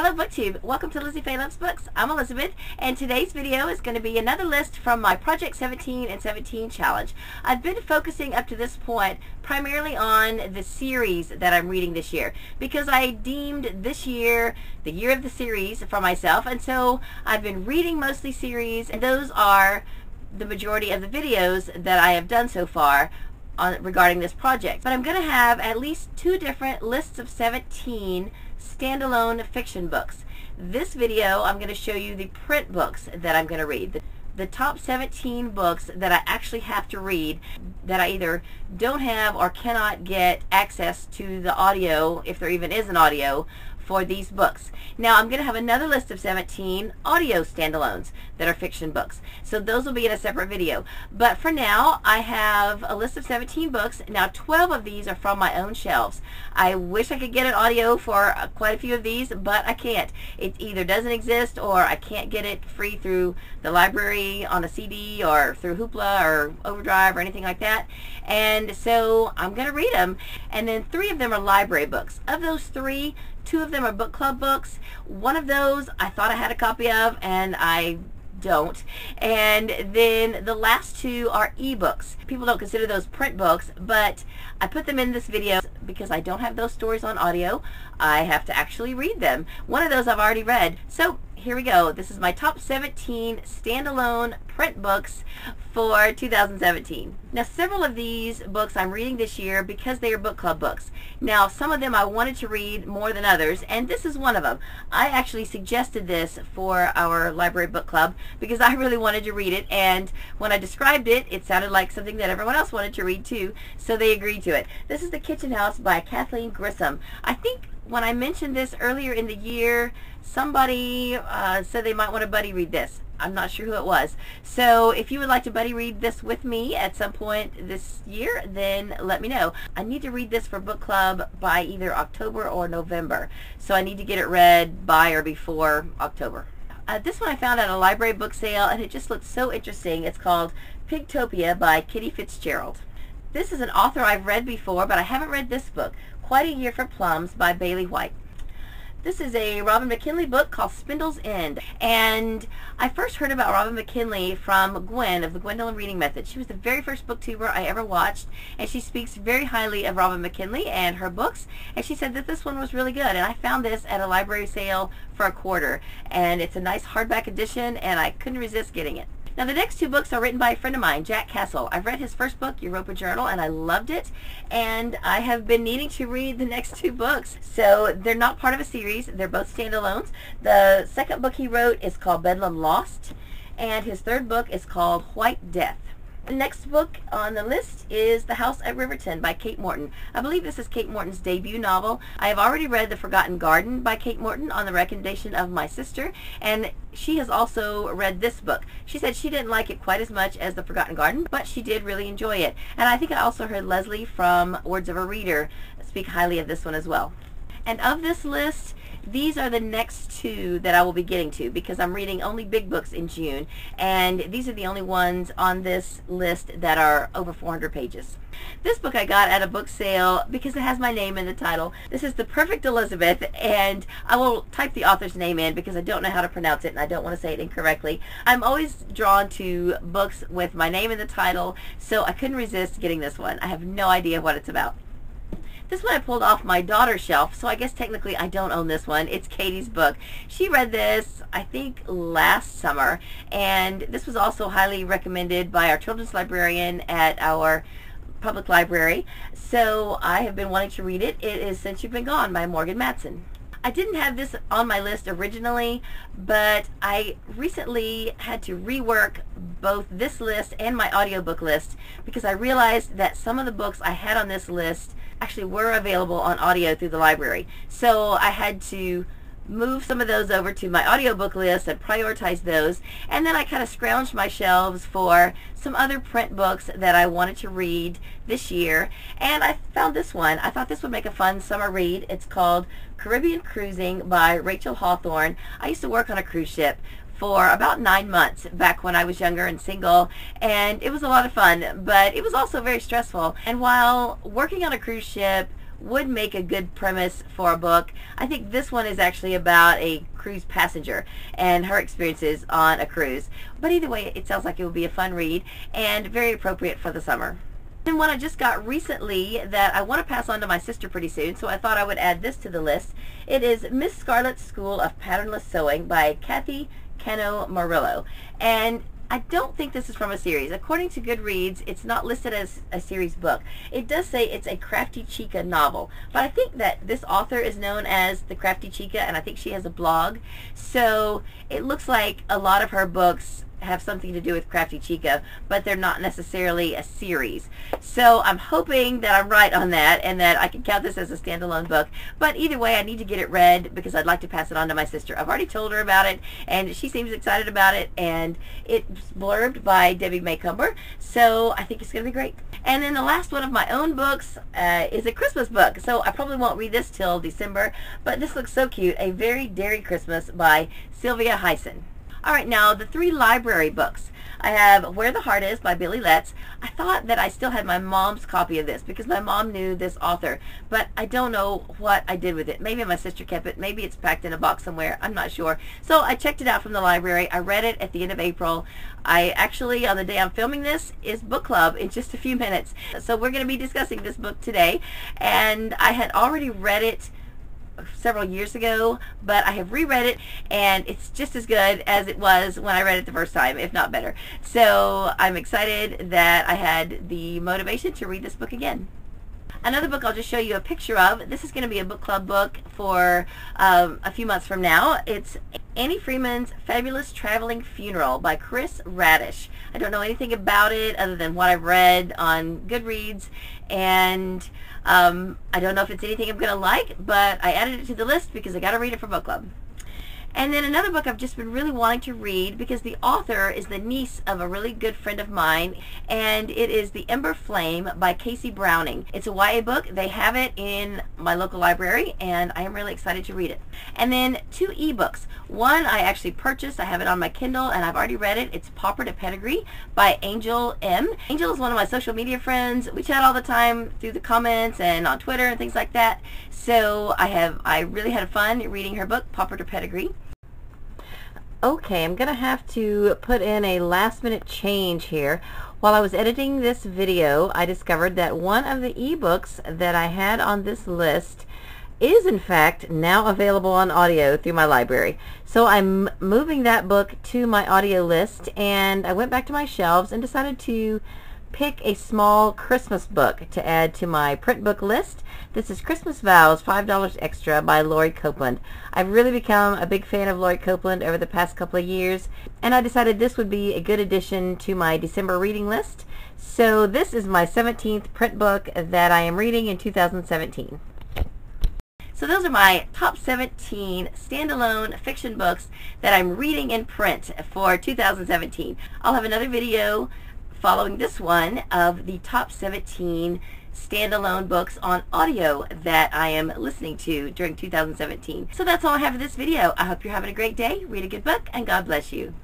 Hello BookTube, welcome to Lizzie Faye Loves Books. I'm Elizabeth, and today's video is going to be another list from my Project 17 and 17 challenge. I've been focusing up to this point primarily on the series that I'm reading this year because I deemed this year the year of the series for myself, and so I've been reading mostly series, and those are the majority of the videos that I have done so far regarding this project. But I'm going to have at least two different lists of 17 standalone fiction books. This video I'm going to show you the print books that I'm going to read. The top 17 books that I actually have to read that I either don't have or cannot get access to the audio, if there even is an audio, for these books. Now I'm going to have another list of 17 audio standalones that are fiction books. So those will be in a separate video. But for now, I have a list of 17 books. Now 12 of these are from my own shelves. I wish I could get an audio for quite a few of these, but I can't. It either doesn't exist or I can't get it free through the library on a CD or through Hoopla or Overdrive or anything like that. And so I'm going to read them. And then 3 of them are library books. Of those 3, 2 of them are book club books. One of those I thought I had a copy of and I don't. And then the last 2 are ebooks. People don't consider those print books, but I put them in this video because I don't have those stories on audio. I have to actually read them. One of those I've already read. So here we go. This is my top 17 standalone print books for 2017. Now several of these books I'm reading this year because they are book club books. Now some of them I wanted to read more than others, and this is one of them. I actually suggested this for our library book club because I really wanted to read it, and when I described it, it sounded like something that everyone else wanted to read too, so they agreed to it. This is The Kitchen House by Kathleen Grissom. I think when I mentioned this earlier in the year, somebody said they might want to buddy read this. I'm not sure who it was. So if you would like to buddy read this with me at some point this year, then let me know. I need to read this for book club by either October or November. So I need to get it read by or before October. This one I found at a library book sale, and it just looks so interesting. It's called Pigtopia by Kitty Fitzgerald. This is an author I've read before, but I haven't read this book, Quite a Year for Plums by Bailey White. This is a Robin McKinley book called Spindle's End, and I first heard about Robin McKinley from Gwen of the Gwendolyn Reading Method. She was the very first booktuber I ever watched, and she speaks very highly of Robin McKinley and her books, and she said that this one was really good, and I found this at a library sale for $1, and it's a nice hardback edition, and I couldn't resist getting it. Now the next 2 books are written by a friend of mine, Jack Castle. I've read his first book, Europa Journal, and I loved it, and I have been needing to read the next 2 books. So they're not part of a series, they're both standalones. The second book he wrote is called Bedlam Lost, and his third book is called White Death. The next book on the list is The House at Riverton by Kate Morton. I believe this is Kate Morton's debut novel. I have already read The Forgotten Garden by Kate Morton on the recommendation of my sister, and she has also read this book. She said she didn't like it quite as much as The Forgotten Garden, but she did really enjoy it. And I think I also heard Leslie from Words of a Reader speak highly of this one as well. And of this list, these are the next 2 that I will be getting to because I'm reading only big books in June, and these are the only ones on this list that are over 400 pages. This book I got at a book sale because it has my name in the title. This is The Perfect Elizabeth, and I will type the author's name in because I don't know how to pronounce it and I don't want to say it incorrectly. I'm always drawn to books with my name in the title, so I couldn't resist getting this one. I have no idea what it's about. This one I pulled off my daughter's shelf, so I guess technically I don't own this one. It's Katie's book. She read this, I think, last summer, and this was also highly recommended by our children's librarian at our public library, so I have been wanting to read it. It is Since You've Been Gone by Morgan Matson. I didn't have this on my list originally, but I recently had to rework both this list and my audiobook list because I realized that some of the books I had on this list actually were available on audio through the library. So I had to move some of those over to my audiobook list and prioritize those, and then I kind of scrounged my shelves for some other print books that I wanted to read this year, and I found this one. I thought this would make a fun summer read. It's called Caribbean Cruising by Rachel Hawthorne. I used to work on a cruise ship for about 9 months back when I was younger and single, and it was a lot of fun, but it was also very stressful. And while working on a cruise ship would make a good premise for a book. I think this one is actually about a cruise passenger and her experiences on a cruise. But either way, it sounds like it would be a fun read and very appropriate for the summer. And one I just got recently that I want to pass on to my sister pretty soon, so I thought I would add this to the list. It is Miss Scarlett's School of Patternless Sewing by Kathy Cano Murillo. And I don't think this is from a series. According to Goodreads, it's not listed as a series book. It does say it's a Crafty Chica novel, but I think that this author is known as the Crafty Chica, and I think she has a blog. So it looks like a lot of her books have something to do with Crafty Chica, but they're not necessarily a series. So I'm hoping that I'm right on that and that I can count this as a standalone book. But either way, I need to get it read because I'd like to pass it on to my sister. I've already told her about it and she seems excited about it, and it's blurbed by Debbie Maycomber, so I think it's going to be great. And then the last one of my own books is a Christmas book, so I probably won't read this till December, but this looks so cute. A Very Dairy Christmas by Sylvia Hyson. Alright, now the 3 library books. I have Where the Heart Is by Billy Letts. I thought that I still had my mom's copy of this because my mom knew this author, but I don't know what I did with it. Maybe my sister kept it. Maybe it's packed in a box somewhere. I'm not sure. So I checked it out from the library. I read it at the end of April. I actually, on the day I'm filming this, is book club in just a few minutes. So we're going to be discussing this book today, and I had already read it several years ago, but I have reread it and it's just as good as it was when I read it the first time, if not better. So I'm excited that I had the motivation to read this book again. Another book I'll just show you a picture of. This is going to be a book club book for a few months from now. It's Annie Freeman's Fabulous Traveling Funeral by Chris Radish. I don't know anything about it other than what I've read on Goodreads, and I don't know if it's anything I'm going to like, but I added it to the list because I got to read it for book club. And then another book I've just been really wanting to read because the author is the niece of a really good friend of mine, and it is The Ember Flame by Casey Browning. It's a YA book. They have it in my local library, and I am really excited to read it. And then 2 ebooks. One I actually purchased. I have it on my Kindle, and I've already read it. It's Pauper to Pedigree by Angel M. Angel is one of my social media friends. We chat all the time through the comments and on Twitter and things like that. So I really had fun reading her book, Pauper to Pedigree. Okay, I'm going to have to put in a last-minute change here. While I was editing this video, I discovered that one of the ebooks that I had on this list is in fact now available on audio through my library. So I'm moving that book to my audio list, and I went back to my shelves and decided to pick a small Christmas book to add to my print book list. This is Christmas Vows, $5 Extra by Lori Copeland. I've really become a big fan of Lori Copeland over the past couple of years, and I decided this would be a good addition to my December reading list. So this is my 17th print book that I am reading in 2017. So those are my top 17 standalone fiction books that I'm reading in print for 2017. I'll have another video following this one of the top 17 standalone books on audio that I am listening to during 2017. So that's all I have for this video. I hope you're having a great day. Read a good book, and God bless you.